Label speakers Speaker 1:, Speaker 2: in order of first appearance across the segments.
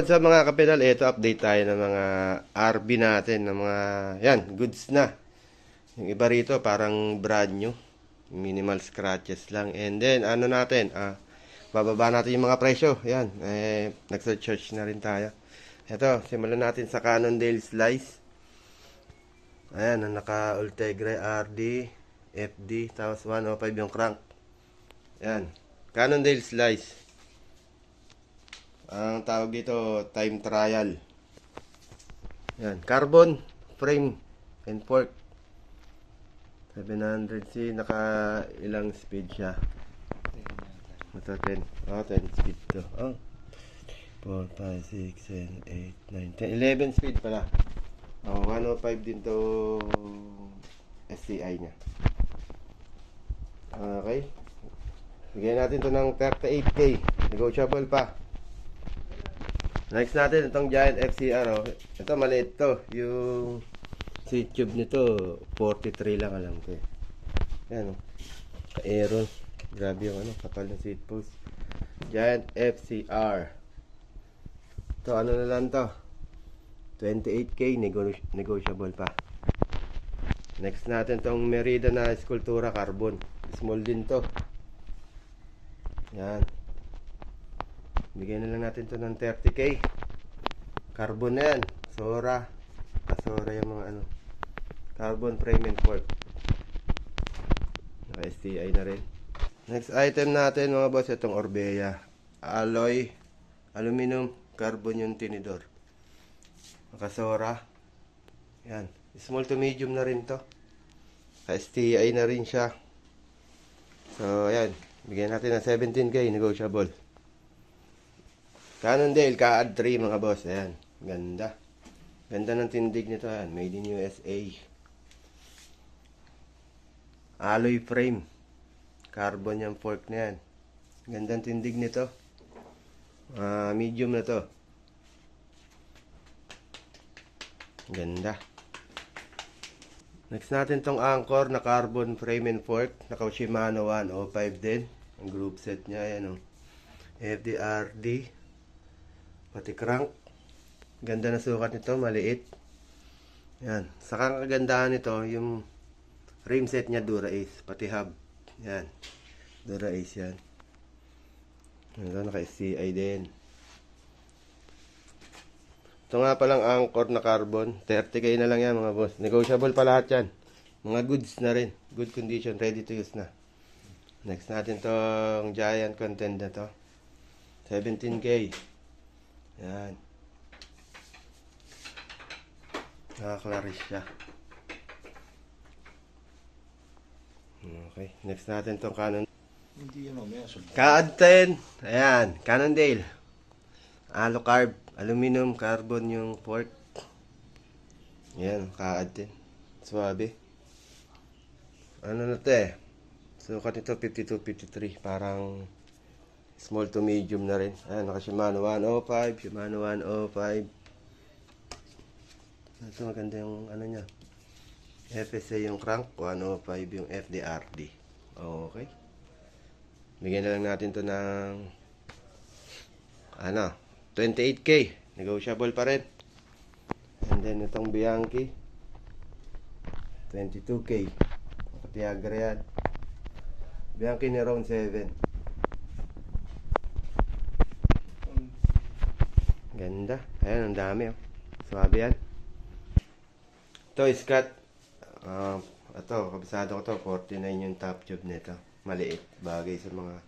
Speaker 1: what's up mga kapedal? Ito, update tayo ng mga RB natin, ng mga, yan, goods na. Yung iba rito, parang brand new. Minimal scratches lang. And then, ano natin, bababa natin yung mga presyo. Yan, nagsa-search na rin tayo. Ito, simulan natin sa Cannondale Slice. Ayan, ang naka-Ultegra RD, FD, tapos 105 yung crank. Yan, Cannondale Slice. Ang tawag dito, time trial. Yan, carbon frame and fork. 700C, naka ilang speed siya? Ito 10. Oh, 10 speed to. Oh. 4, 5, 6, 7, 8, 9, 10. 11 speed pala. Oh, 105 din to SCI niya. Okay. Bigyan natin to ng 38K. Negotiable pa. Next natin, itong Giant FCR. Oh. Ito, maliit to. Yung seat tube nito, 43 lang alam ko. Yan, oh. Ka-aeron. Grabe yung ano, kapal ng seat post. Giant FCR. Ito, ano na lang to? 28K, negotiable pa. Next natin, itong Merida na eskultura carbon. Small din to. Yan. Bigyan na lang natin to ng 30K. Carbon na yan. Sora. Sora yung mga ano. Carbon frame and fork. Naka STI na rin. Next item natin mga boss. Itong Orbea. Alloy. Aluminum. Carbon yung tinidor. Naka Sora. Yan. Small to medium na rin to. Naka STI na rin siya. So yan. Bigyan natin ng 17K. Negotiable. Cannondale, ka-add 3 mga boss. Ayan, ganda. Ganda ng tindig nito. Ayan, made in USA. Alloy frame. Carbon yung fork na yan. Gandang tindig nito. Medium na to. Ganda. Next natin tong Anchor na carbon frame and fork. Naka Shimano 105 din. Ang group set niya. Ayan o. FDRD. Pati crank. Ganda na sukat nito, maliit. Yan. Sa kagandahan nito, yung rim set niya Dura Ace, pati hub. Yan. Dura Ace yan. Ito naka-SCI din. Ito nga palang Anchor na carbon. 30K na lang yan mga boss. Negotiable pa lahat yan. Mga goods na rin. Good condition, ready to use na. Next natin tong Giant content na to. 17K. Yan. Nakaklaris siya. Okay. Next natin itong Canon.
Speaker 2: Hindi yan mamaya.
Speaker 1: Ka-add 10. Ayan. Cannondale. Alucarb. Aluminum. Carbon yung fork. Ayan. Ka-add 10. Suwabe. Ano na ito eh. Sukat ito 52-53. Parang small to medium na rin. Ayan, naka Shimano 105. Shimano 105. Ito maganda yung ano niya. FSA yung crank. 105 yung FDRD. Okay. Bigyan na lang natin to ng ano, 28K. Negotiable pa rin. And then itong Bianchi 22K. Tiagra yan. Bianchi ni round 7. Ganda. Ayan, ang dami oh. Swabe yan. Ito, Scott. Ito, kabisado ko to. 49 yung top tube nito. Maliit. Bagay sa mga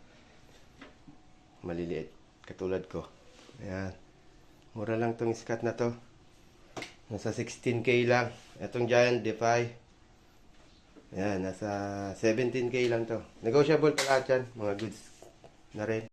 Speaker 1: maliliit. Katulad ko. Ayan. Mura lang tong Scott na to. Nasa 16K lang. Itong Giant Defy. Ayan, nasa 17K lang to. Negotiable pa lahat yan. Mga goods na rin.